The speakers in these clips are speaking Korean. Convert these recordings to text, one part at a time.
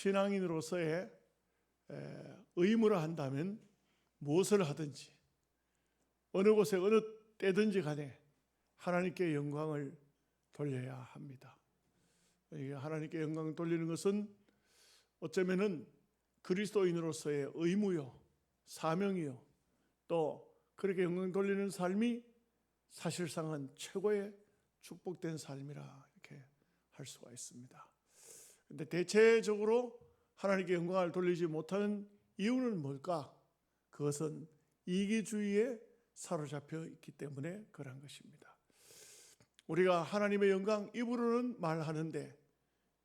신앙인으로서의 의무라 한다면 무엇을 하든지 어느 곳에 어느 때든지 간에 하나님께 영광을 돌려야 합니다. 하나님께 영광을 돌리는 것은 어쩌면은 그리스도인으로서의 의무요, 사명이요, 또 그렇게 영광 돌리는 삶이 사실상은 최고의 축복된 삶이라 이렇게 할 수가 있습니다. 그런데 대체적으로 하나님께 영광을 돌리지 못하는 이유는 뭘까? 그것은 이기주의에 사로잡혀 있기 때문에 그런 것입니다. 우리가 하나님의 영광 입으로는 말하는데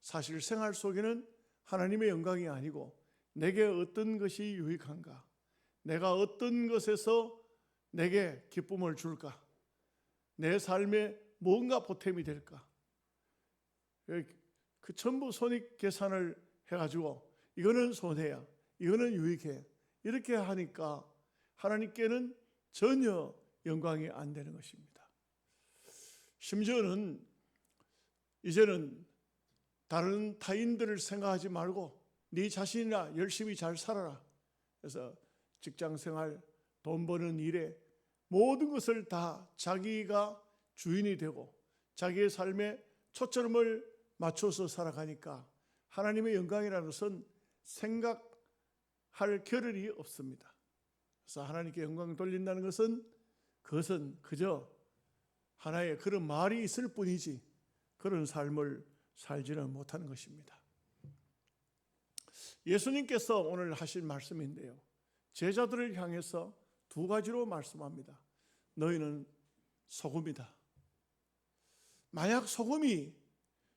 사실 생활 속에는 하나님의 영광이 아니고 내게 어떤 것이 유익한가? 내가 어떤 것에서 내게 기쁨을 줄까? 내 삶에 뭔가 보탬이 될까? 그 전부 손익 계산을 해가지고 이거는 손해야, 이거는 유익해, 이렇게 하니까 하나님께는 전혀 영광이 안 되는 것입니다. 심지어는 이제는 다른 타인들을 생각하지 말고 네 자신이나 열심히 잘 살아라. 그래서 직장생활, 돈 버는 일에 모든 것을 다 자기가 주인이 되고 자기의 삶에 초점을 맞춰서 살아가니까 하나님의 영광이라는 것은 생각할 겨를이 없습니다. 그래서 하나님께 영광을 돌린다는 것은 그것은 그저 하나의 그런 말이 있을 뿐이지 그런 삶을 살지는 못하는 것입니다. 예수님께서 오늘 하신 말씀인데요, 제자들을 향해서 두 가지로 말씀합니다. 너희는 소금이다. 만약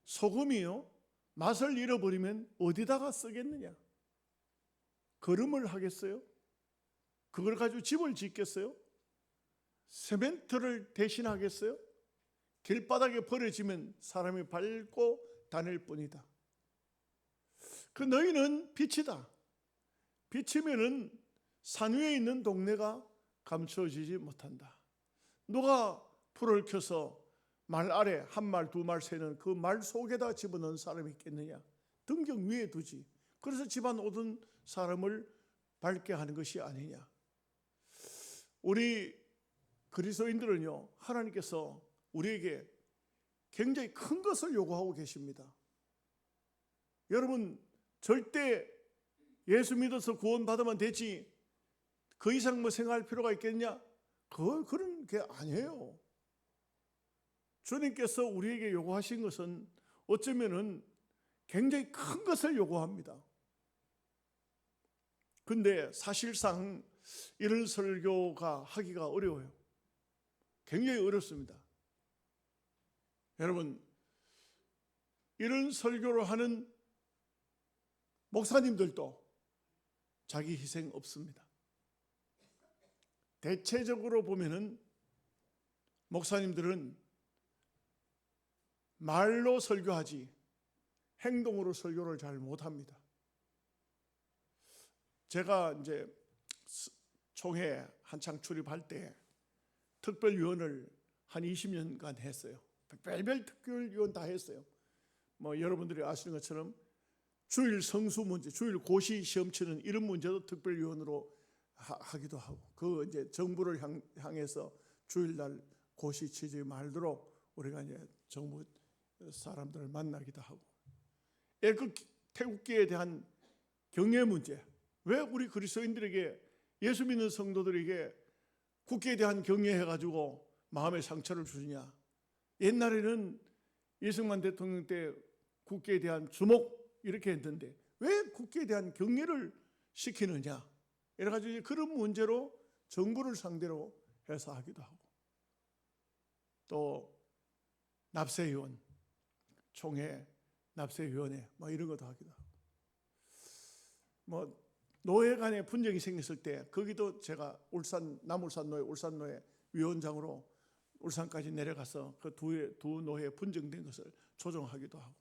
소금이요 맛을 잃어버리면 어디다가 쓰겠느냐? 거름을 하겠어요? 그걸 가지고 집을 짓겠어요? 세멘트를 대신하겠어요? 길바닥에 버려지면 사람이 밟고 다닐 뿐이다. 그 너희는 빛이다. 빛이면은 산 위에 있는 동네가 감춰지지 못한다. 누가 불을 켜서 말 아래 한 말 두 말 새는 그 말 속에다 집어넣은 사람이 있겠느냐? 등경 위에 두지. 그래서 집안 오던 사람을 밝게 하는 것이 아니냐? 우리 그리스도인들은요, 하나님께서 우리에게 굉장히 큰 것을 요구하고 계십니다. 여러분, 절대 예수 믿어서 구원받으면 되지 그 이상 뭐 생각할 필요가 있겠냐? 그런 게 아니에요. 주님께서 우리에게 요구하신 것은 어쩌면은 굉장히 큰 것을 요구합니다. 근데 사실상 이런 설교가 하기가 어려워요. 굉장히 어렵습니다. 여러분, 이런 설교를 하는 목사님들도 자기 희생 없습니다. 대체적으로 보면은 목사님들은 말로 설교하지 행동으로 설교를 잘 못합니다. 제가 이제 총회 한창 출입할 때 특별위원을 한 20년간 했어요. 별별 특별위원 다 했어요. 뭐 여러분들이 아시는 것처럼 주일 성수 문제, 주일 고시 시험 치는 이런 문제도 특별위원으로 하기도 하고, 그 이제 정부를 향해서 주일날 고시 치지 말도록 우리가 이제 정부 사람들을 만나기도 하고, 그 태국계에 대한 경외 문제, 왜 우리 그리스도인들에게 예수 믿는 성도들에게 국기에 대한 경외해가지고 마음의 상처를 주느냐? 옛날에는 이승만 대통령 때 국기에 대한 주목 이렇게 했는데 왜 국기에 대한 경외를 시키느냐? 여러 가지 그런 문제로 정부를 상대로 해서 하기도 하고, 또 납세의원, 총회 납세위원회 뭐 이런 것도 하기도 하고, 뭐 노예 간에 분쟁이 생겼을 때 거기도 제가 남울산 노예, 울산 노예 위원장으로 울산까지 내려가서 그 두 노예 분쟁된 것을 조정하기도 하고,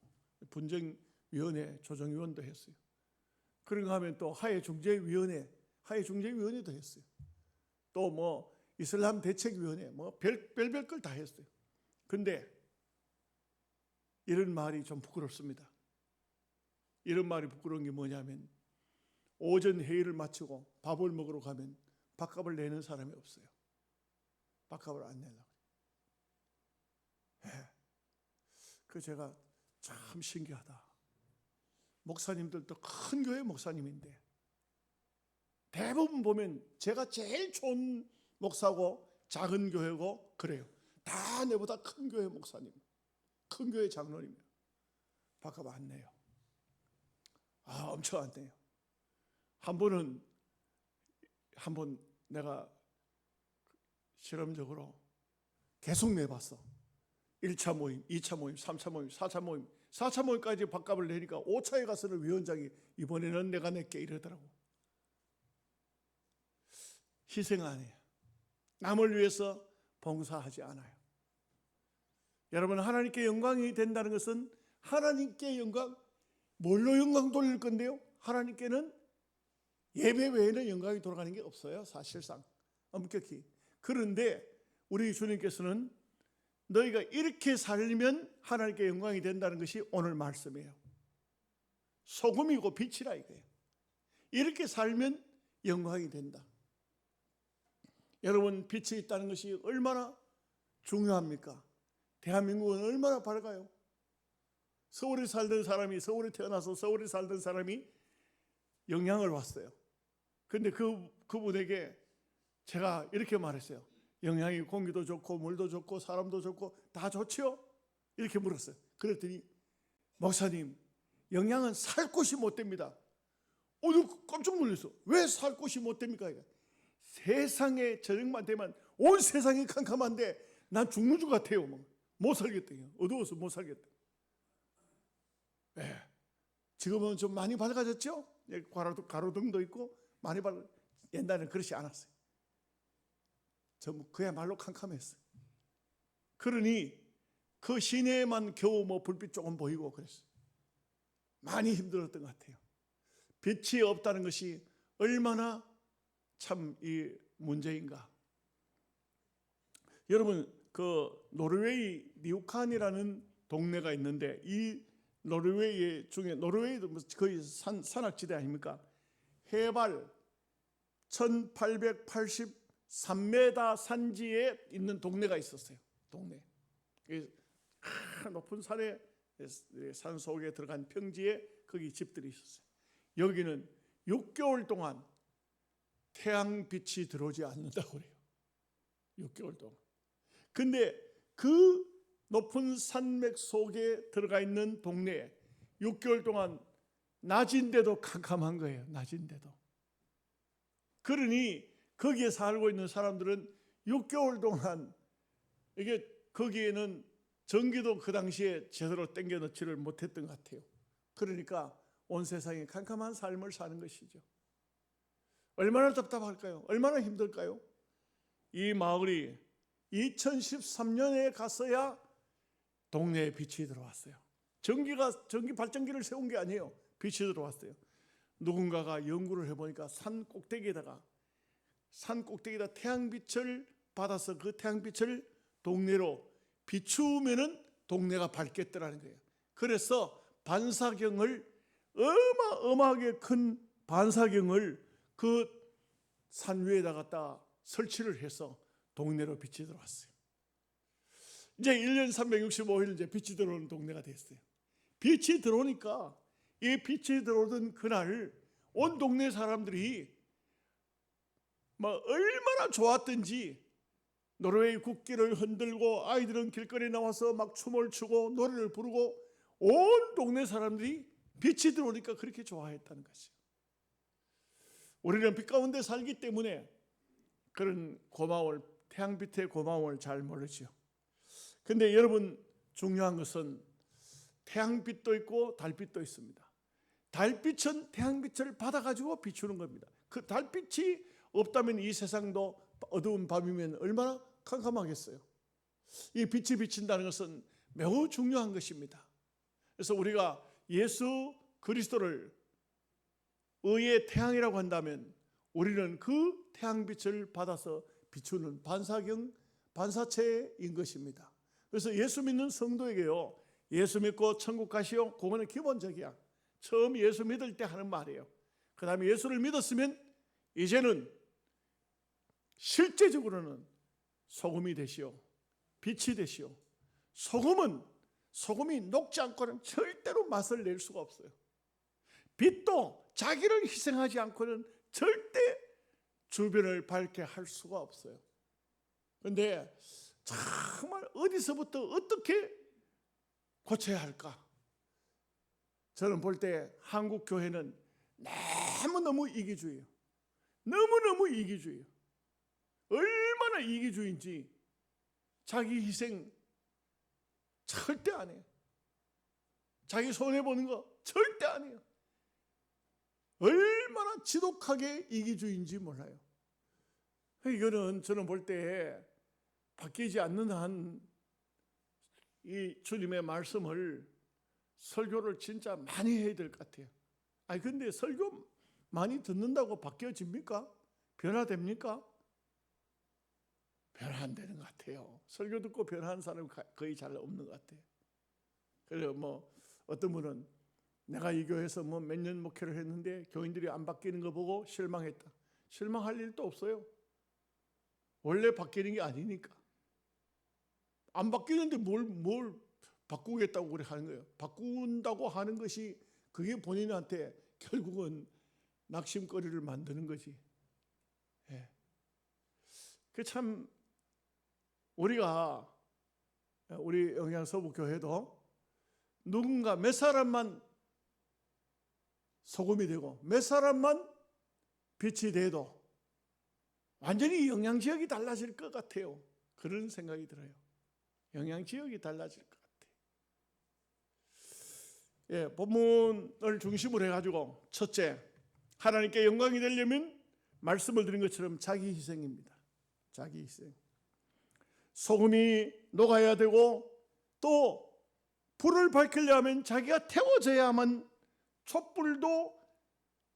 분쟁위원회 조정위원도 했어요. 그런가 하면 또 하해중재위원회도 했어요. 또 뭐 이슬람 대책위원회 뭐 별별 걸 다 했어요. 근데 이런 말이 좀 부끄럽습니다. 이런 말이 부끄러운 게 뭐냐면 오전 회의를 마치고 밥을 먹으러 가면 밥값을 내는 사람이 없어요. 밥값을 안 내려고. 그 제가 참 신기하다. 목사님들도 큰 교회 목사님인데 대부분 보면 제가 제일 좋은 목사고 작은 교회고 그래요. 다 내보다 큰 교회 목사님, 큰 교회 장로님이에요. 밥값 안 내요. 엄청 안 내요. 한 번은 내가 실험적으로 계속 내봤어. 1차 모임, 2차 모임, 3차 모임, 4차 모임, 4차 모임까지 밥값을 내니까 5차에 가서는 위원장이 이번에는 내가 낼게 이러더라고. 희생 안 해요. 남을 위해서 봉사하지 않아요. 여러분, 하나님께 영광이 된다는 것은 하나님께 영광, 뭘로 영광 돌릴 건데요? 하나님께는 예배 외에는 영광이 돌아가는 게 없어요. 사실상 엄격히. 그런데 우리 주님께서는 너희가 이렇게 살면 하나님께 영광이 된다는 것이 오늘 말씀이에요. 소금이고 빛이라 이거예요. 이렇게 살면 영광이 된다. 여러분, 빛이 있다는 것이 얼마나 중요합니까? 대한민국은 얼마나 밝아요. 서울에 살던 사람이, 서울에 태어나서 서울에 살던 사람이 영향을 받았어요. 그런데 그분에게 제가 이렇게 말했어요. 영향이 공기도 좋고 물도 좋고 사람도 좋고 다 좋지요? 이렇게 물었어요. 그랬더니 목사님, 영향은 살 곳이 못 됩니다. 깜짝 놀랐어. 왜 살 곳이 못 됩니까? 세상에 저녁만 되면 온 세상이 캄캄한데 난 죽는 줄 같아요. 못 살겠다. 어두워서 못 살겠다. 네. 지금은 좀 많이 밝아졌죠? 가로등도 있고 많이 옛날에는 그렇지 않았어요. 전부 그야말로 캄캄했어요. 그러니 그 시내에만 겨우 불빛 조금 보이고 그랬어요. 많이 힘들었던 것 같아요. 빛이 없다는 것이 얼마나 참 이 문제인가. 여러분, 그 노르웨이 리우칸이라는 동네가 있는데 이 노르웨이 중에 노르웨이도 거의 산악지대 아닙니까? 해발 1883m 산지에 있는 동네가 있었어요. 동네. 높은 산에 산 속에 들어간 평지에 거기 집들이 있었어요. 여기는 6개월 동안 태양빛이 들어오지 않는다고 그래요. 6개월 동안. 근데 그 높은 산맥 속에 들어가 있는 동네에 6개월 동안 낮인데도 캄캄한 거예요. 낮인데도. 그러니 거기에 살고 있는 사람들은 6개월 동안 이게 거기에는 전기도 그 당시에 제대로 땡겨 넣지를 못했던 것 같아요. 그러니까 온 세상에 캄캄한 삶을 사는 것이죠. 얼마나 답답할까요? 얼마나 힘들까요? 이 마을이 2013년에 갔어야 동네에 빛이 들어왔어요. 전기 발전기를 세운 게 아니에요. 빛이 들어왔어요. 누군가가 연구를 해보니까 산 꼭대기에다 태양빛을 받아서 그 태양빛을 동네로 비추면은 동네가 밝겠더라는 거예요. 그래서 반사경을 어마어마하게 큰 반사경을 그 산 위에다 갖다 설치를 해서 동네로 빛이 들어왔어요. 이제 1년 365일 이제 빛이 들어오는 동네가 됐어요. 빛이 들어오니까 이 빛이 들어오던 그날 온 동네 사람들이 얼마나 좋았던지 노르웨이 국기를 흔들고 아이들은 길거리에 나와서 막 춤을 추고 노래를 부르고 온 동네 사람들이 빛이 들어오니까 그렇게 좋아했다는 것이죠. 우리는 빛 가운데 살기 때문에 그런 태양빛의 고마움을 잘 모르죠. 근데 여러분, 중요한 것은 태양빛도 있고 달빛도 있습니다. 달빛은 태양빛을 받아가지고 비추는 겁니다. 그 달빛이 없다면 이 세상도 어두운 밤이면 얼마나 캄캄하겠어요. 이 빛이 비친다는 것은 매우 중요한 것입니다. 그래서 우리가 예수 그리스도를 의의 태양이라고 한다면 우리는 그 태양빛을 받아서 비추는 반사체인 것입니다. 그래서 예수 믿는 성도에게요, 예수 믿고 천국 가시오, 그거는 기본적이야. 처음 예수 믿을 때 하는 말이에요. 그 다음에 예수를 믿었으면 이제는 실제적으로는 소금이 되시오, 빛이 되시오. 소금이 녹지 않고는 절대로 맛을 낼 수가 없어요. 빛도 자기를 희생하지 않고는 절대 주변을 밝게 할 수가 없어요. 그런데 정말 어디서부터 어떻게 고쳐야 할까? 저는 볼 때 한국 교회는 너무너무 이기주의예요. 너무너무 이기주의예요. 얼마나 이기주의인지 자기 희생 절대 안 해요. 자기 손해보는 거 절대 안 해요. 얼마나 지독하게 이기주의인지 몰라요. 이거는 저는 볼 때 바뀌지 않는 한 이 주님의 말씀을 설교를 진짜 많이 해야 될 것 같아요. 아니 근데 설교 많이 듣는다고 바뀌어집니까? 변화됩니까? 변화 안 되는 것 같아요. 설교 듣고 변화하는 사람은 거의 잘 없는 것 같아요. 그래서 뭐 어떤 분은 내가 이 교회에서 뭐 몇 년 목회를 했는데 교인들이 안 바뀌는 거 보고 실망했다. 실망할 일도 없어요. 원래 바뀌는 게 아니니까. 안 바뀌는데 뭘 바꾸겠다고 그래 하는 거예요. 바꾼다고 하는 것이 그게 본인한테 결국은 낙심거리를 만드는 거지. 예. 그 참 우리가 우리 영양서부교회도 누군가 몇 사람만 소금이 되고 몇 사람만 빛이 돼도 완전히 영향지역이 달라질 것 같아요. 그런 생각이 들어요. 영향지역이 달라질 것 같아요. 예, 본문을 중심으로 해가지고 첫째, 하나님께 영광이 되려면 말씀을 드린 것처럼 자기 희생입니다. 자기 희생. 소금이 녹아야 되고 또 불을 밝히려면 자기가 태워져야만, 촛불도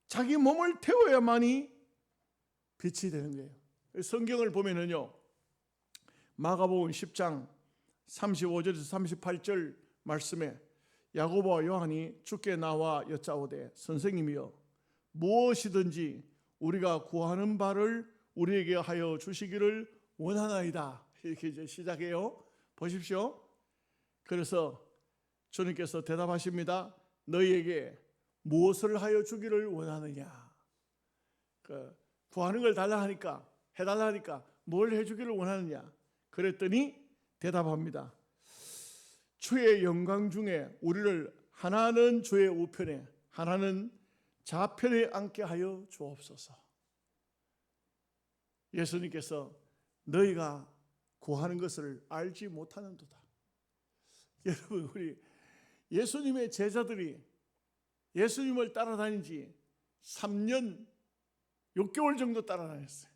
자기 몸을 태워야만이 빛이 되는 거예요. 성경을 보면은요, 마가복음 10장 35절에서 38절 말씀에 야고보와 요한이 주께 나와 여짜오되 선생님이여 무엇이든지 우리가 구하는 바를 우리에게 하여 주시기를 원하나이다. 이렇게 이제 시작해요. 보십시오. 그래서 주님께서 대답하십니다. 너희에게 무엇을 하여 주기를 원하느냐? 구하는 걸 달라 하니까, 해달라 하니까 뭘 해주기를 원하느냐? 그랬더니 대답합니다. 주의 영광 중에 우리를 하나는 주의 우편에 하나는 좌편에 앉게 하여 주옵소서. 예수님께서 너희가 구하는 것을 알지 못하는도다. 여러분, 우리 예수님의 제자들이 예수님을 따라다닌 지 3년 6개월 정도 따라다녔어요.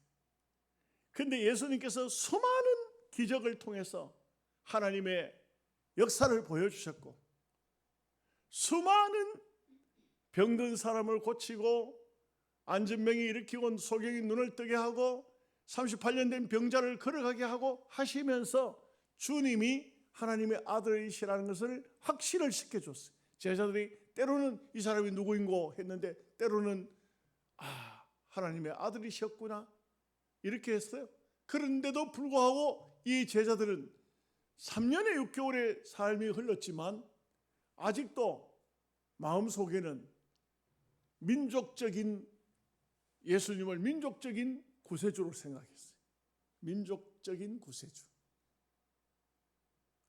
그런데 예수님께서 수많은 기적을 통해서 하나님의 역사를 보여주셨고, 수많은 병든 사람을 고치고 안전병이 일으키고 소경이 눈을 뜨게 하고 38년 된 병자를 걸어가게 하고 하시면서 주님이 하나님의 아들이시라는 것을 확신을 시켜줬어요. 제자들이 때로는 이 사람이 누구인고 했는데 때로는 하나님의 아들이셨구나 이렇게 했어요. 그런데도 불구하고 이 제자들은 3년에 6개월의 삶이 흘렀지만 아직도 마음속에는 민족적인 예수님을 민족적인 구세주로 생각했어요. 민족적인 구세주.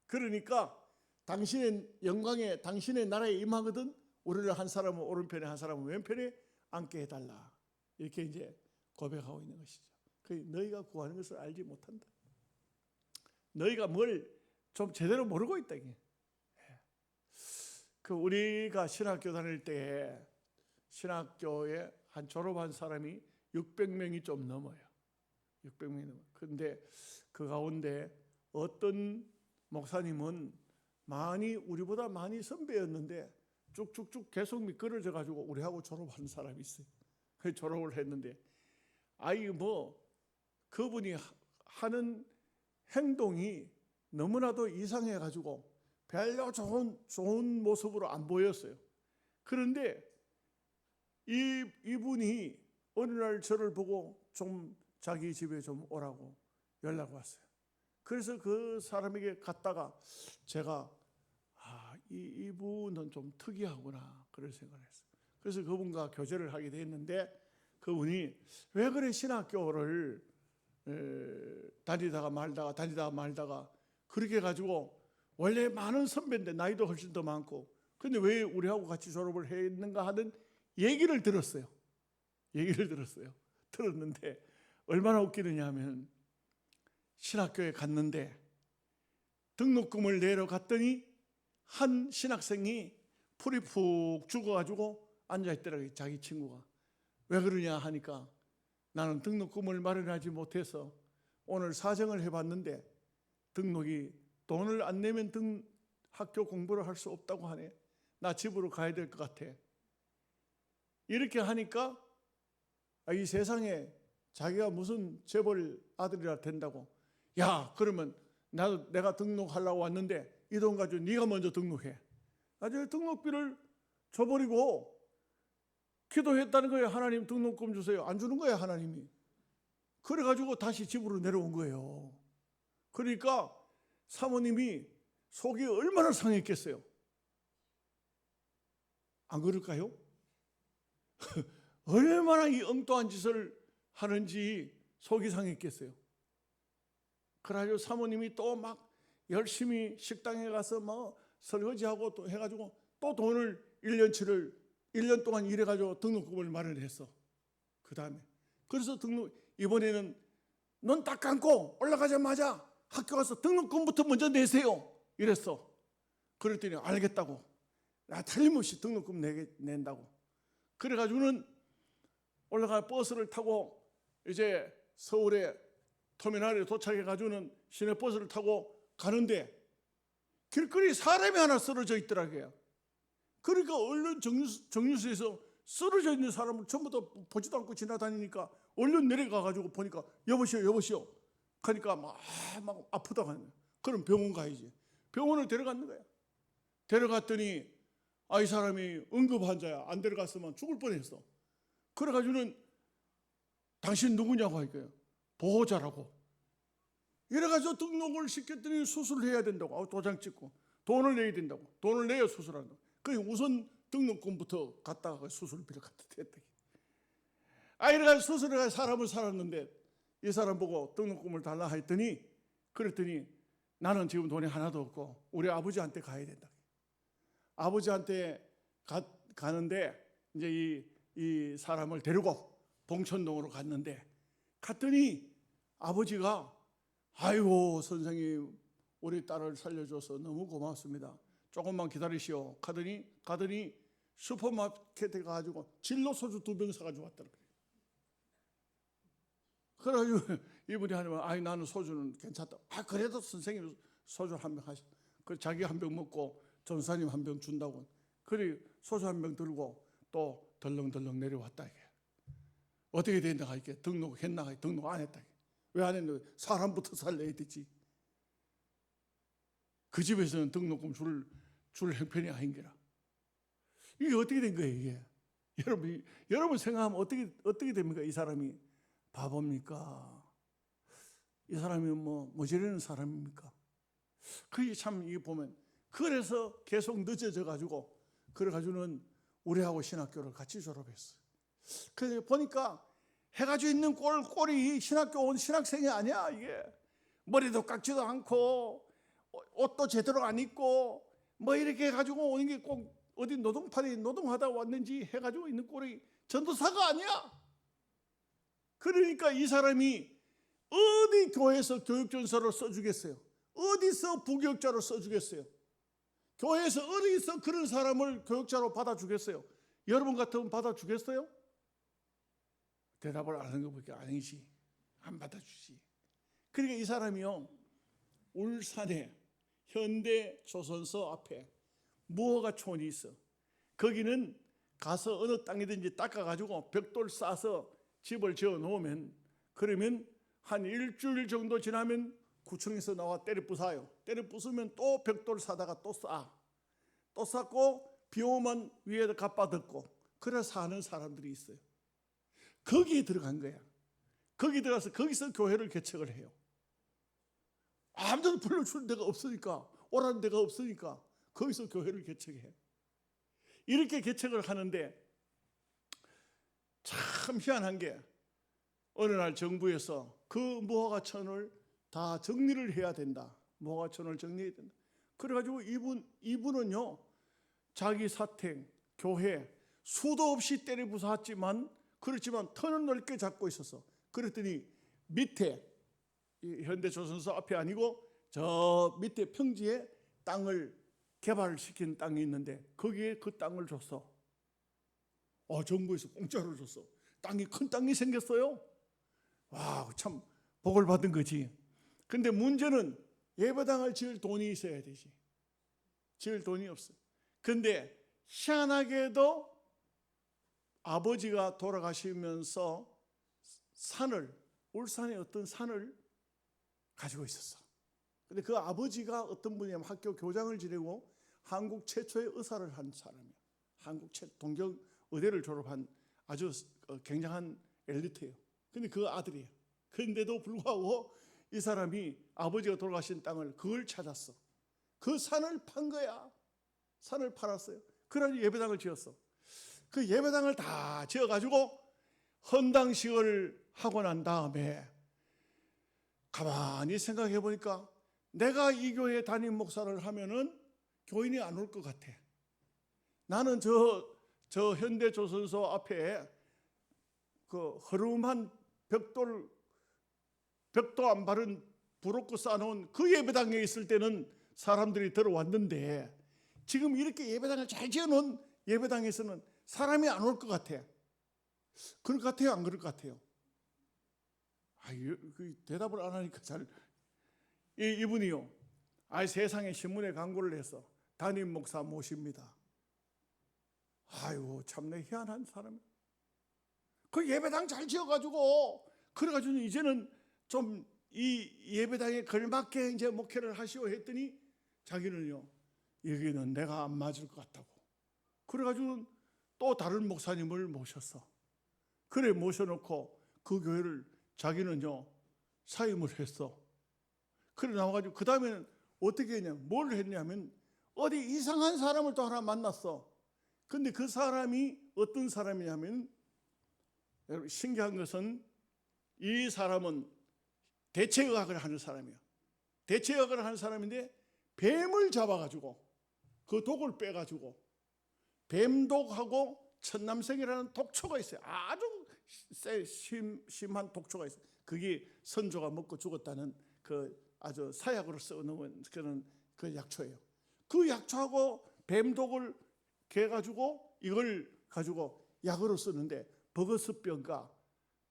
그러니까 당신의 영광에 당신의 나라에 임하거든 우리를 한 사람은 오른편에 한 사람은 왼편에 앉게 해달라. 이렇게 이제 고백하고 있는 것이죠. 너희가 구하는 것을 알지 못한다. 너희가 뭘 좀 제대로 모르고 있다. 우리가 신학교 다닐 때 신학교에 한 졸업한 사람이 600명이 좀 넘어요. 600명이 넘어요. 그런데 그 가운데 어떤 목사님은 우리보다 많이 선배였는데 쭉쭉쭉 계속 미끄러져 가지고 우리하고 졸업한 사람이 있어요. 그 졸업을 했는데 그분이 하는 행동이 너무나도 이상해 가지고 별로 좋은 모습으로 안 보였어요. 그런데 이분이 어느 날 저를 보고 좀 자기 집에 좀 오라고 연락 왔어요. 그래서 그 사람에게 갔다가 제가 이분은 좀 특이하구나 그런 생각을 했어요. 그래서 그분과 교제를 하게 됐는데 그분이 왜 그래 신학교를 다니다가 말다가 그렇게 해가지고 원래 많은 선배인데 나이도 훨씬 더 많고 근데 왜 우리하고 같이 졸업을 했는가 하는 얘기를 들었어요. 들었는데 얼마나 웃기느냐 하면 신학교에 갔는데 등록금을 내러 갔더니 한 신학생이 풀이 푹 죽어가지고 앉아있더라고요. 자기 친구가. 왜 그러냐 하니까 나는 등록금을 마련하지 못해서 오늘 사정을 해봤는데 등록이 돈을 안 내면 학교 공부를 할 수 없다고 하네. 나 집으로 가야 될 것 같아. 이렇게 하니까 이 세상에 자기가 무슨 재벌 아들이라 된다고. 야 그러면 내가 등록하려고 왔는데 이 돈 가지고 네가 먼저 등록해. 나중에 등록비를 줘버리고 기도했다는 거예요. 하나님 등록금 주세요. 안 주는 거예요 하나님이. 그래가지고 다시 집으로 내려온 거예요. 그러니까 사모님이 속이 얼마나 상했겠어요. 안 그럴까요? 얼마나 이 엉뚱한 짓을 하는지 속이 상했겠어요. 그래가지고 사모님이 또 막 열심히 식당에 가서 뭐 설거지하고 또 해가지고 또 돈을 1년 동안 일해가지고 등록금을 마련했어. 그 다음에 그래서 이번에는 눈 딱 감고 올라가자마자 학교 가서 등록금부터 먼저 내세요 이랬어. 그랬더니 알겠다고. 틀림없이 등록금 낸다고. 그래가지고는 올라가 버스를 타고 이제 서울에 터미널에 도착해가지고는 시내버스를 타고 가는데 길거리 사람이 하나 쓰러져 있더라고요. 그러니까 얼른 정류소에서 쓰러져 있는 사람을 전부 다 보지도 않고 지나다니니까 얼른 내려가가지고 보니까 여보시오 하니까 막 아프다고 하는 거야. 그럼 병원 가야지. 병원을 데려갔는 거야. 데려갔더니 이 사람이 응급 환자야. 안 데려갔으면 죽을 뻔했어. 그래가지고는 당신 누구냐고 하니까요. 보호자라고. 이래가지고 등록을 시켰더니 수술을 해야 된다고. 도장 찍고 돈을 내야 된다고. 돈을 내야 수술한다고. 그 우선 등록금부터 갖다가 수술비를 갖다 댔다. 이래가지고 수술을 해서 사람을 살았는데 이 사람 보고 등록금을 달라 했더니 그랬더니 나는 지금 돈이 하나도 없고 우리 아버지한테 가야 된다. 아버지한테 가는데 이제 이 사람을 데리고 봉천동으로 갔더니 아버지가 아이고 선생님 우리 딸을 살려줘서 너무 고맙습니다. 조금만 기다리시오. 가더니 슈퍼마켓에 가가지고 진로 소주 2병 사가지고 왔더라고요. 그래가지고 이분이 하면 나는 소주는 괜찮다. 그래도 선생님 소주 한 병 하셔. 그 자기 한 병 먹고 전사님 한 병 준다고. 그래 소주 한 병 들고 또 덜렁덜렁 내려왔다 이게. 어떻게 된다 하니까 등록했나? 등록 안 했다. 왜 안 했는데 사람부터 살려야 되지. 그 집에서는 등록금 줄 형편이 아닌게라. 이게 어떻게 된 거예요 이게? 여러분 생각하면 어떻게 됩니까? 이 사람이 바보입니까? 이 사람이 뭐 저러는 사람입니까? 그게 참 이게 보면 그래서 계속 늦어져 가지고 그래가지고는 우리하고 신학교를 같이 졸업했어요. 그래서 보니까 해가지고 있는 꼴이 신학교 온 신학생이 아니야 이게. 머리도 깎지도 않고 옷도 제대로 안 입고 뭐 이렇게 해가지고 오는 게 꼭 어디 노동판에 노동하다 왔는지 해가지고 있는 꼴이 전도사가 아니야. 그러니까 이 사람이 어디 교회에서 교육전서를 써주겠어요? 어디서 부교육자로 써주겠어요? 교회에서 어디서 그런 사람을 교육자로 받아주겠어요? 여러분 같으면 받아주겠어요? 대답을 안 하는 것밖에 아니지. 안 받아주지. 그러니까 이 사람이요 울산에 현대조선소 앞에 무허가촌이 있어. 거기는 가서 어느 땅이든지 닦아가지고 벽돌 싸서 집을 지어 놓으면 그러면 한 일주일 정도 지나면 구청에서 나와 때려 부숴요. 때려 부수면 또 벽돌 사다가 또 쌓고 비 오면 위에다 갚아 덮고 그래 사는 사람들이 있어요. 거기에 들어간 거야. 거기 들어가서 거기서 교회를 개척을 해요. 아무도 불러주는 데가 없으니까, 오라는 데가 없으니까 거기서 교회를 개척해. 이렇게 개척을 하는데 참 희한한 게 어느 날 정부에서 그 무허가천을 다 정리를 해야 된다. 무허가천을 정리해야 된다. 그래가지고 이분은요, 자기 사택, 교회 수도 없이 때려 부쉈지만 그렇지만 터는 넓게 잡고 있었어. 그랬더니 밑에 현대조선소 앞에 아니고 저 밑에 평지에 땅을 개발시킨 땅이 있는데 거기에 그 땅을 줬어. 정부에서 공짜로 줬어. 땅이 큰 땅이 생겼어요. 와, 참 복을 받은 거지. 근데 문제는 예배당을 지을 돈이 있어야 되지. 지을 돈이 없어. 근데 희한하게도 아버지가 돌아가시면서 울산의 어떤 산을 가지고 있었어. 근데 그 아버지가 어떤 분이냐면 학교 교장을 지내고 한국 최초의 의사를 한 사람이야. 동경 의대를 졸업한 아주 굉장한 엘리트예요. 근데 그 아들이에요. 그런데도 불구하고 이 사람이 아버지가 돌아가신 땅을 그걸 찾았어. 그 산을 판 거야. 산을 팔았어요. 그래가지고 예배당을 지었어. 그 예배당을 다 지어가지고 헌당식을 하고 난 다음에 가만히 생각해 보니까 내가 이 교회 담임 목사를 하면은 교인이 안 올 것 같아. 나는 저 현대조선소 앞에 그 허름한 벽도 안 바른 부럽고 쌓아놓은 그 예배당에 있을 때는 사람들이 들어왔는데 지금 이렇게 예배당을 잘 지어놓은 예배당에서는 사람이 안 올 것 같아. 그럴 것 같아요? 안 그럴 것 같아요? 대답을 안 하니까 이분이요. 세상에 신문에 광고를 해서 담임 목사 모십니다. 참내 희한한 사람. 그 예배당 잘 지어가지고 그래가지고 이제는 좀 이 예배당에 걸맞게 이제 목회를 하시오 했더니 자기는요, 여기는 내가 안 맞을 것 같다고. 그래가지고 또 다른 목사님을 모셨어. 그래 모셔놓고 그 교회를 자기는요 사임을 했어. 그래 나와가지고 그 다음에는 어떻게 했냐면 뭘 했냐면 어디 이상한 사람을 또 하나 만났어. 근데 그 사람이 어떤 사람이냐면, 여러분 신기한 것은 이 사람은 대체의학을 하는 사람이야. 대체의학을 하는 사람인데 뱀을 잡아가지고 그 독을 빼가지고 뱀독하고 천남생이라는 독초가 있어요. 아주 심한 독초가 있어요. 그게 선조가 먹고 죽었다는 그 아주 사약으로 써놓은 그런 그 약초예요. 그 약초하고 뱀독을 개가지고 이걸 가지고 약으로 쓰는데 버거스병과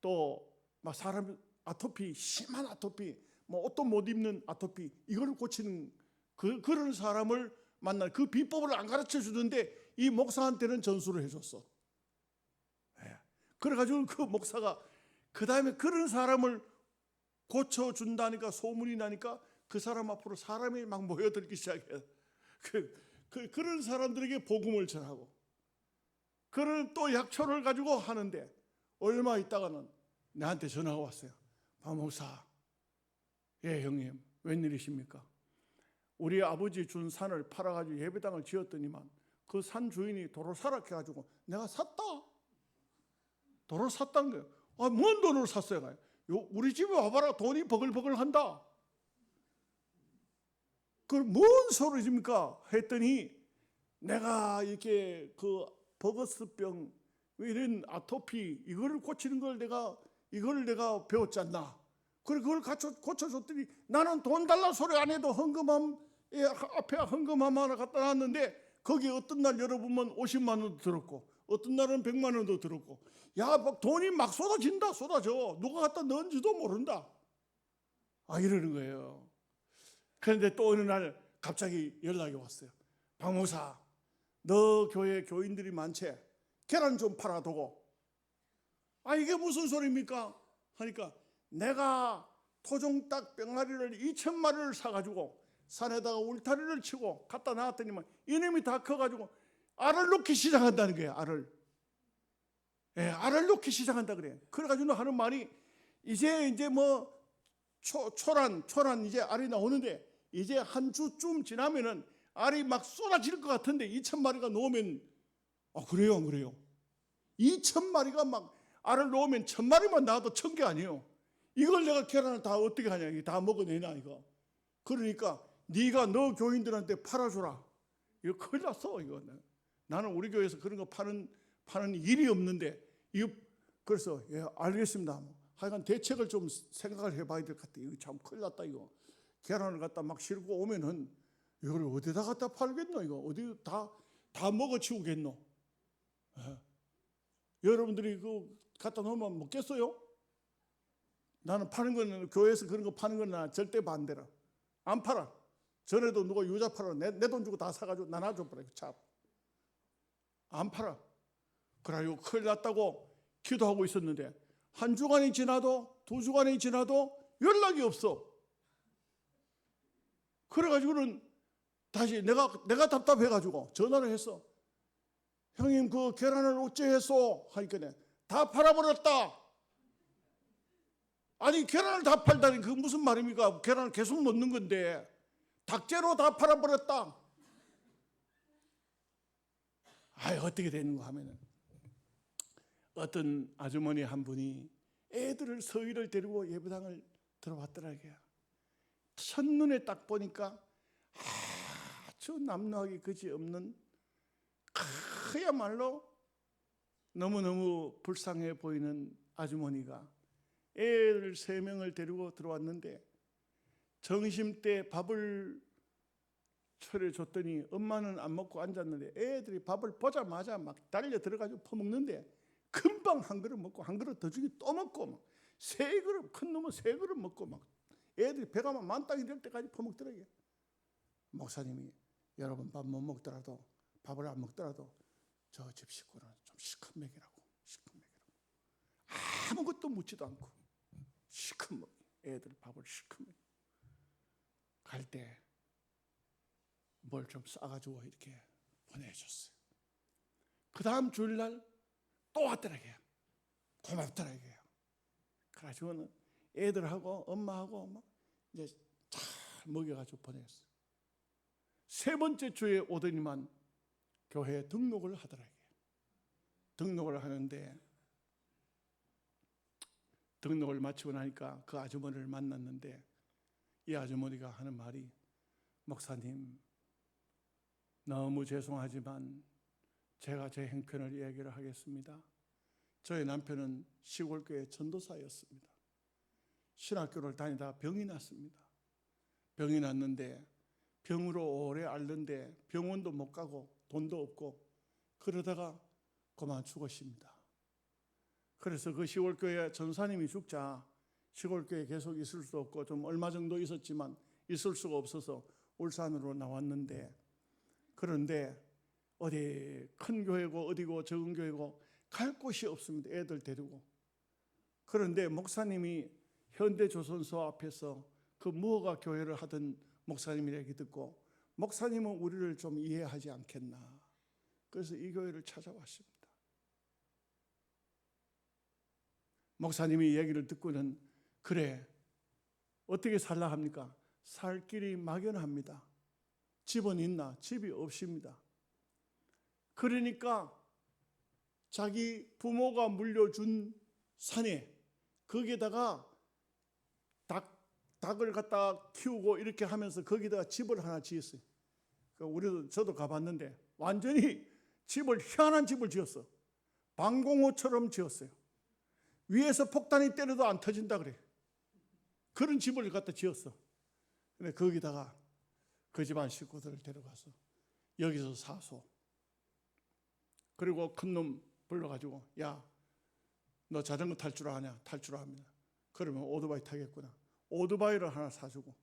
또 막 사람 아토피, 심한 아토피, 뭐 옷도 못 입는 아토피, 이걸 고치는 그런 사람을 만나 그 비법을 안 가르쳐 주는데 이 목사한테는 전수를 해줬어. 그래가지고 그 목사가 그 다음에 그런 사람을 고쳐준다니까 소문이 나니까 그 사람 앞으로 사람이 막 모여들기 시작해요. 그런 사람들에게 복음을 전하고 그런 또 약초를 가지고 하는데 얼마 있다가는 나한테 전화가 왔어요. 박 목사, 예 형님 웬일이십니까? 우리 아버지 준 산을 팔아가지고 예배당을 지었더니만 그 산 주인이 도로 사락해가지고 내가 샀다. 도로 샀다는 거예요. 뭔 돈으로 샀어요? 우리 집에 와봐라. 돈이 버글버글 한다. 그걸 뭔 소리입니까? 했더니 내가 이렇게 그 버거스병 이런 아토피 이거를 고치는 걸 이걸 내가 배웠잖아. 그래 그걸 고쳐줬더니 나는 돈 달라 소리 안 해도 앞에 헌금함 하나 갖다 놨는데 거기 어떤 날 열어보면 50만 원도 들었고 어떤 날은 100만 원도 들었고 막 돈이 막 쏟아져. 누가 갖다 넣은지도 모른다. 이러는 거예요. 그런데 또 어느 날 갑자기 연락이 왔어요. 박 목사, 너 교회 교인들이 많지? 계란 좀 팔아두고. 이게 무슨 소리입니까? 하니까 내가 토종닭 병아리를 2,000마리를 사가지고 산에다가 울타리를 치고 갖다 놨더니만 이놈이 다 커가지고 알을 놓기 시작한다는 거예요. 알을. 예, 알을 놓기 시작한다 그래. 그래가지고 하는 말이 이제 뭐 초란 이제 알이 나오는데 이제 한 주쯤 지나면은 알이 막 쏟아질 것 같은데 2,000마리가 놓으면 그래요 안 그래요? 2,000마리가 막 알을 놓으면 1,000마리만 나와도 1,000개 아니에요. 이걸 내가 계란을 다 어떻게 하냐, 이거 다 먹어내나 이거. 그러니까 네가 너 교인들한테 팔아줘라. 이거 큰일 났어 이거. 나는 우리 교회에서 그런 거 파는 일이 없는데 이거 그래서 예, 알겠습니다. 하여간 대책을 좀 생각을 해봐야 될 것 같아. 이거 참 큰일 났다 이거. 계란을 갖다 막 싣고 오면은 이걸 어디다 갖다 팔겠노 이거. 어디 다 먹어치우겠노. 예. 여러분들이 그거 갖다 놓으면 먹겠어요? 나는 파는 거는 교회에서 그런 거 파는 건 나 절대 반대라. 안 팔아. 전에도 누가 유자 팔아 내 돈 주고 다 사가지고 나눠줘버려. 참. 안 팔아. 그래가지고 큰일 났다고 기도하고 있었는데 한 주간이 지나도 2주간이 지나도 연락이 없어. 그래가지고는 다시 내가 답답해가지고 전화를 했어. 형님 그 계란을 어찌했소? 하니까 다 팔아버렸다. 아니 계란을 다 팔다니 그 무슨 말입니까? 계란을 계속 넣는 건데 닭재로 다 팔아버렸다. 어떻게 되는가 하면은 어떤 아주머니 한 분이 애들을 서희를 데리고 예배당을 들어왔더라고요. 첫눈에 딱 보니까 아주 남루하기 그지없는 그야말로 너무너무 불쌍해 보이는 아주머니가 애들 3명을 데리고 들어왔는데 점심때 밥을 차려줬더니 엄마는 안 먹고 앉았는데 애들이 밥을 보자마자 막 달려 들어가지고 퍼먹는데 금방 한 그릇 먹고 한 그릇 더 주기 또 먹고 막 3그릇, 큰 놈은 3그릇 먹고 막 애들이 배가 막 만땅이 될 때까지 퍼먹더라고요. 목사님이 여러분 밥 못 먹더라도 밥을 안 먹더라도 저 집 식구는 좀 실컷 먹이라고. 아무것도 묻지도 않고 실컷 먹이. 애들 밥을 실컷 먹이. 갈 때 뭘 좀 싸가지고 이렇게 보내줬어요. 그 다음 주일날 또 왔더라고요. 고맙더라고요. 그래가지고는 애들하고 엄마하고 막 이제 잘 먹여가지고 보냈어요. 3번째 주에 오더니만 교회에 등록을 하더라고요. 등록을 하는데 등록을 마치고 나니까 그 아주머니를 만났는데 이 아주머니가 하는 말이 목사님 너무 죄송하지만 제가 제 행편을 이야기를 하겠습니다. 저희 남편은 시골교회 전도사였습니다. 신학교를 다니다 병이 났습니다. 병이 났는데 병으로 오래 앓는데 병원도 못 가고 돈도 없고 그러다가 그만 죽으십니다. 그래서 그 시골교회 전사님이 죽자 시골교회 계속 있을 수 없고 좀 얼마 정도 있었지만 있을 수가 없어서 울산으로 나왔는데 그런데 어디 큰 교회고 어디고 적은 교회고 갈 곳이 없습니다. 애들 데리고. 그런데 목사님이 현대조선소 앞에서 그 무허가 교회를 하던 목사님 얘기 듣고 목사님은 우리를 좀 이해하지 않겠나. 그래서 이 교회를 찾아왔습니다. 목사님이 얘기를 듣고는 그래 어떻게 살라 합니까? 살 길이 막연합니다. 집은 있나? 집이 없습니다. 그러니까 자기 부모가 물려준 산에 거기에다가 닭을 갖다 키우고 이렇게 하면서 거기다가 집을 하나 지었어요. 저도 가봤는데 완전히 희한한 집을 지었어. 방공호처럼 지었어요. 위에서 폭탄이 때려도 안 터진다 그래. 그런 집을 갖다 지었어. 근데 거기다가 그 집안 식구들을 데려가서 여기서 사소. 그리고 큰 놈 불러가지고 야, 너 자전거 탈 줄 아냐? 탈 줄 압니다. 그러면 오토바이 타겠구나. 오토바이를 하나 사주고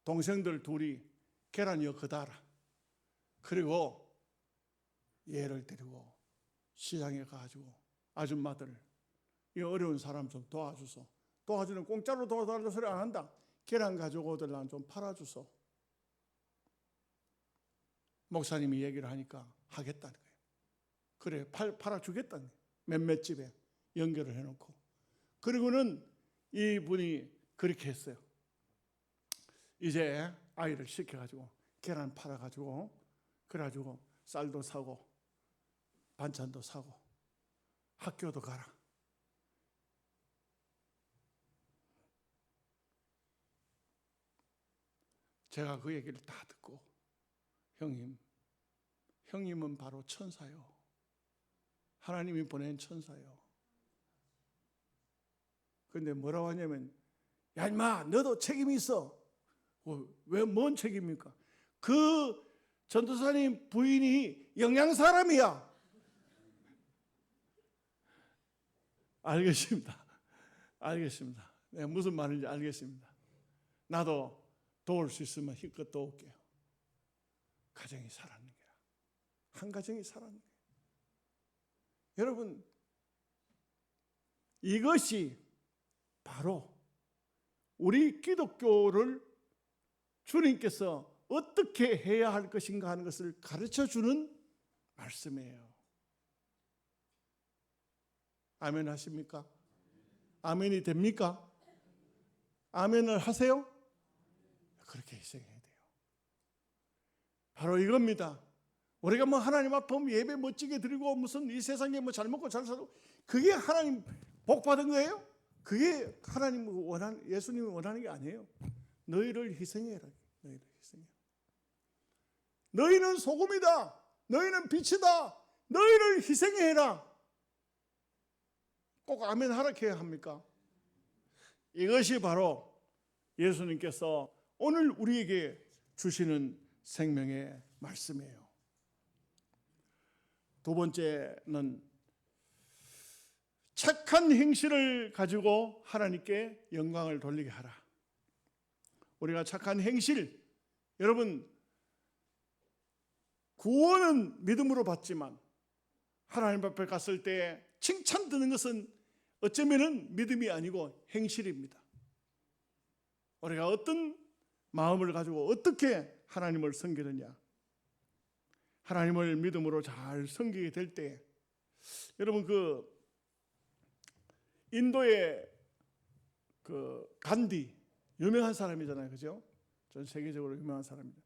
동생들 둘이 계란이어 그다라. 그리고 얘를 데리고 시장에 가가지고 아줌마들 이 어려운 사람 좀 도와주소. 도와주는 공짜로 도와달라는 소리 안 한다. 계란 가지고 오들랑 좀 팔아주소. 목사님이 얘기를 하니까 하겠다는 거예요. 그래, 팔아주겠다는 거예요. 몇몇 집에 연결을 해놓고. 그리고는 이분이 그렇게 했어요. 이제 아이를 시켜가지고 계란 팔아가지고 그래가지고 쌀도 사고 반찬도 사고 학교도 가라. 제가 그 얘기를 다 듣고 형님은 바로 천사요. 하나님이 보낸 천사요. 근데 뭐라고 하냐면, 야 임마 너도 책임이 있어. 왜 뭔 책임입니까? 그 전도사님 부인이 영양 사람이야. 알겠습니다. 내가 무슨 말인지 알겠습니다. 나도 도울 수 있으면 힘껏 도울게요. 가정이 살았는 거야. 한 가정이 살았는 거야. 여러분, 이것이 바로 우리 기독교를 주님께서 어떻게 해야 할 것인가 하는 것을 가르쳐주는 말씀이에요. 아멘 하십니까? 아멘이 됩니까? 아멘을 하세요? 그렇게 희생해야 돼요. 바로 이겁니다. 우리가 뭐 하나님 앞에 예배 멋지게 드리고 무슨 이 세상에 뭐 잘 먹고 잘 살고 그게 하나님 복 받은 거예요? 그게 하나님 예수님이 원하는 게 아니에요. 너희를 희생해라. 너희를 희생해라. 너희는 소금이다. 너희는 빛이다. 너희를 희생해라. 꼭 아멘 하라케 합니까? 이것이 바로 예수님께서 오늘 우리에게 주시는 생명의 말씀이에요. 두 번째는 착한 행실을 가지고 하나님께 영광을 돌리게 하라. 우리가 착한 행실, 여러분 구원은 믿음으로 받지만 하나님 앞에 갔을 때 칭찬 드는 것은 어쩌면은 믿음이 아니고 행실입니다. 우리가 어떤 마음을 가지고 어떻게 하나님을 섬기느냐, 하나님을 믿음으로 잘 섬기게 될 때, 여러분 그 인도의 그 간디 유명한 사람이잖아요, 그죠? 전 세계적으로 유명한 사람입니다.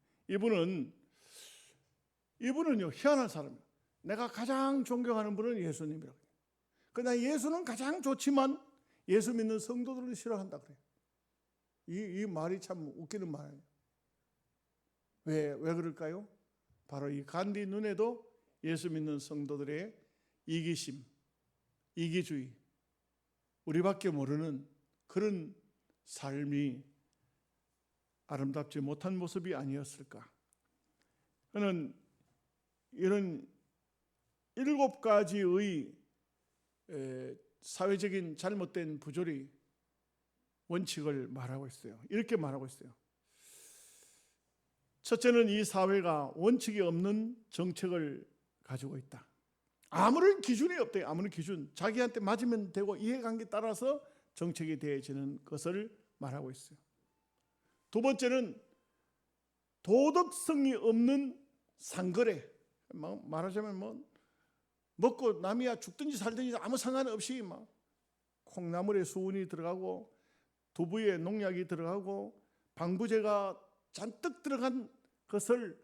이분은요 희한한 사람이에요. 내가 가장 존경하는 분은 예수님이라고 해요. 그러나 예수는 가장 좋지만 예수 믿는 성도들은 싫어한다 그래요. 이 말이 참 웃기는 말이에요. 왜 그럴까요? 바로 이 간디 눈에도 예수 믿는 성도들의 이기심, 이기주의, 우리밖에 모르는 그런 삶이 아름답지 못한 모습이 아니었을까. 그는 이런 7가지의 사회적인 잘못된 부조리 원칙을 말하고 있어요. 이렇게 말하고 있어요. 첫째는 이 사회가 원칙이 없는 정책을 가지고 있다. 아무런 기준이 없대요. 아무런 기준. 자기한테 맞으면 되고 이해관계에 따라서 정책이 되어지는 것을 말하고 있어요. 두 번째는 도덕성이 없는 상거래. 말하자면 먹고 남이야 죽든지 살든지 아무 상관없이 콩나물에 수은이 들어가고 두부에 농약이 들어가고 방부제가 잔뜩 들어간 것을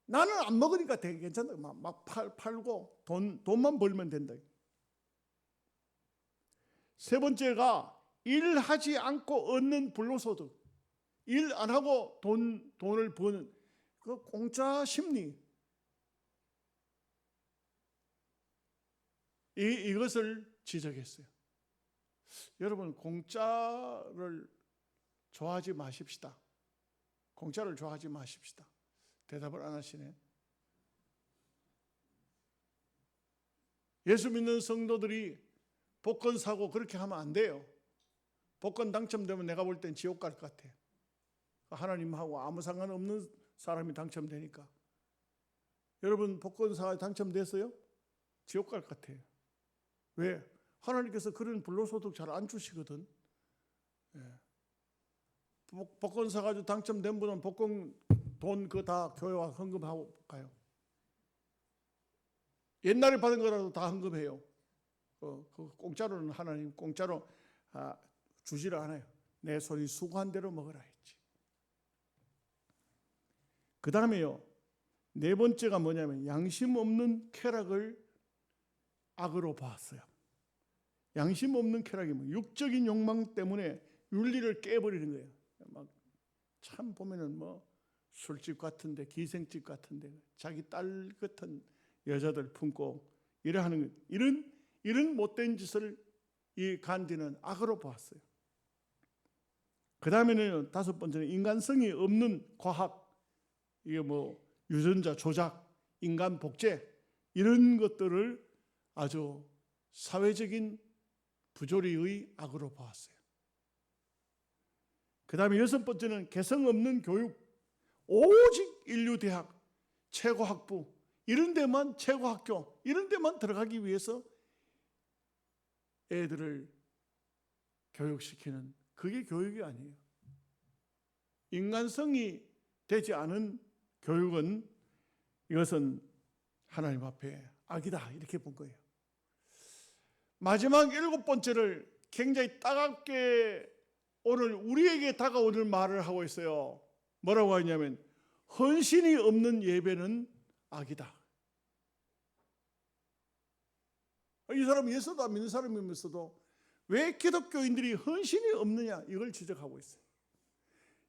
나는 안 먹으니까 되게 괜찮다. 막 팔고 돈만 벌면 된다. 세 번째가 일하지 않고 얻는 불로소득. 일 안 하고 돈을 버는 그 공짜 심리. 이것을 지적했어요. 여러분 공짜를 좋아하지 마십시다. 공짜를 좋아하지 마십시다. 대답을 안 하시네. 예수 믿는 성도들이 복권 사고 그렇게 하면 안 돼요. 복권 당첨되면 내가 볼 땐 지옥 갈 것 같아요. 하나님하고 아무 상관없는 사람이 당첨되니까. 여러분 복권 사 당첨됐어요? 지옥 갈 것 같아요. 왜? 하나님께서 그런 불로소득 잘 안 주시거든. 복권 사가지고 당첨된 분은 복권 돈 그거 다 교회와 헌금하고 가요. 옛날에 받은 거라도 다 헌금해요. 그 공짜로는 하나님 공짜로 주지를 않아요. 내 손이 수고한 대로 먹으라 했지. 그 다음에요, 네 번째가 뭐냐면 양심 없는 쾌락을 악으로 보았어요. 양심 없는 쾌락이 뭐 육적인 욕망 때문에 윤리를 깨버리는 거예요. 막 참 보면은 뭐 술집 같은데, 기생집 같은데 자기 딸 같은 여자들 품고 이런 못된 짓을 이 간디는 악으로 보았어요. 그 다음에는 다섯 번째는 인간성이 없는 과학, 이게 뭐 유전자 조작, 인간 복제 이런 것들을 아주 사회적인 부조리의 악으로 보았어요. 그 다음에 여섯 번째는 개성 없는 교육, 오직 인류대학, 최고학부 이런 데만, 최고학교 이런 데만 들어가기 위해서 애들을 교육시키는, 그게 교육이 아니에요. 인간성이 되지 않은 교육은, 이것은 하나님 앞에 악이다 이렇게 본 거예요. 마지막 일곱 번째를 굉장히 따갑게 오늘 우리에게 다가오는 말을 하고 있어요. 뭐라고 하냐면 헌신이 없는 예배는 악이다. 이 사람은 예수도 안 믿는 사람이면서도 왜 기독교인들이 헌신이 없느냐 이걸 지적하고 있어요.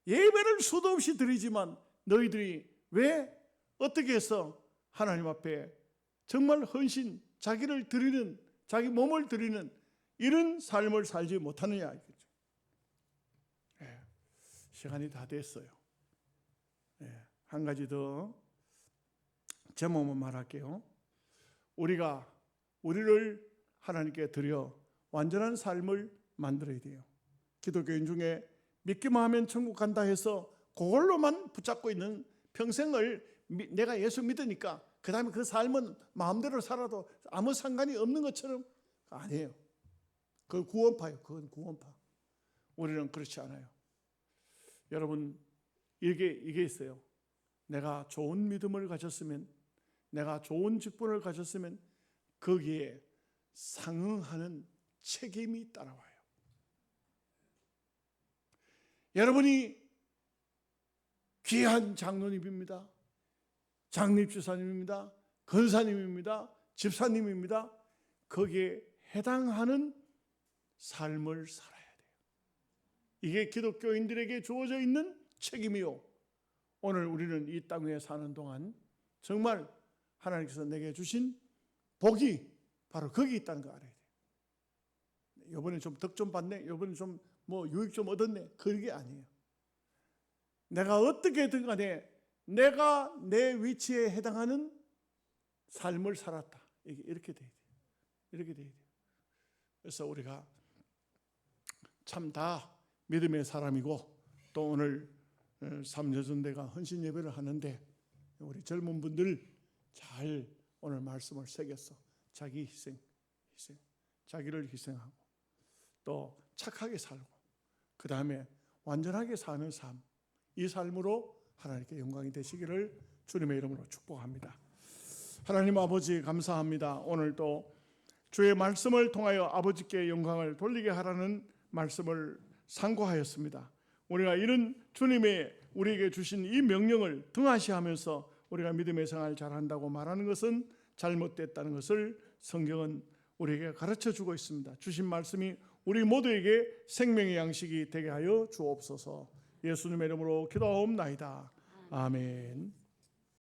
예배를 수도 없이 드리지만 너희들이 왜 어떻게 해서 하나님 앞에 정말 헌신, 자기를 드리는, 자기 몸을 드리는 이런 삶을 살지 못하느냐. 시간이 다 됐어요. 한 가지 더 제목만 말할게요. 우리를 하나님께 드려 완전한 삶을 만들어야 돼요. 기독교인 중에 믿기만 하면 천국 간다 해서 그걸로만 붙잡고 있는, 평생을 내가 예수 믿으니까 그 다음에 그 삶은 마음대로 살아도 아무 상관이 없는 것처럼, 아니에요. 그건 구원파예요. 그건 구원파. 우리는 그렇지 않아요. 여러분, 이게 있어요. 내가 좋은 믿음을 가졌으면, 내가 좋은 직분을 가졌으면 거기에 상응하는 책임이 따라와요. 여러분이 귀한 장로님입니다. 장립주사님입니다. 권사님입니다. 집사님입니다. 거기에 해당하는 삶을 살아야 돼요. 이게 기독교인들에게 주어져 있는 책임이요. 오늘 우리는 이 땅 위에 사는 동안 정말 하나님께서 내게 주신 복이 바로 거기 있다는 거 알아야 돼요. 이번에 좀 덕 좀 받네, 이번에 좀 뭐 유익 좀 얻었네, 그게 아니에요. 내가 어떻게든 간에 내가 내 위치에 해당하는 삶을 살았다. 이렇게 돼야 돼요. 이렇게 돼야 돼요. 그래서 우리가 참 다 믿음의 사람이고, 또 오늘 삼여전대가 헌신 예배를 하는데 우리 젊은 분들 잘 오늘 말씀을 새겨서 자기 희생, 자기를 희생하고 또 착하게 살고 그 다음에 완전하게 사는 삶, 이 삶으로 하나님께 영광이 되시기를 주님의 이름으로 축복합니다. 하나님 아버지 감사합니다. 오늘 또 주의 말씀을 통하여 아버지께 영광을 돌리게 하라는 말씀을 상고하였습니다. 우리가 이런 주님의 우리에게 주신 이 명령을 등한시하면서 우리가 믿음의 생활을 잘한다고 말하는 것은 잘못됐다는 것을 성경은 우리에게 가르쳐 주고 있습니다. 주신 말씀이 우리 모두에게 생명의 양식이 되게 하여 주옵소서. 예수님의 이름으로 기도하옵나이다. 아멘.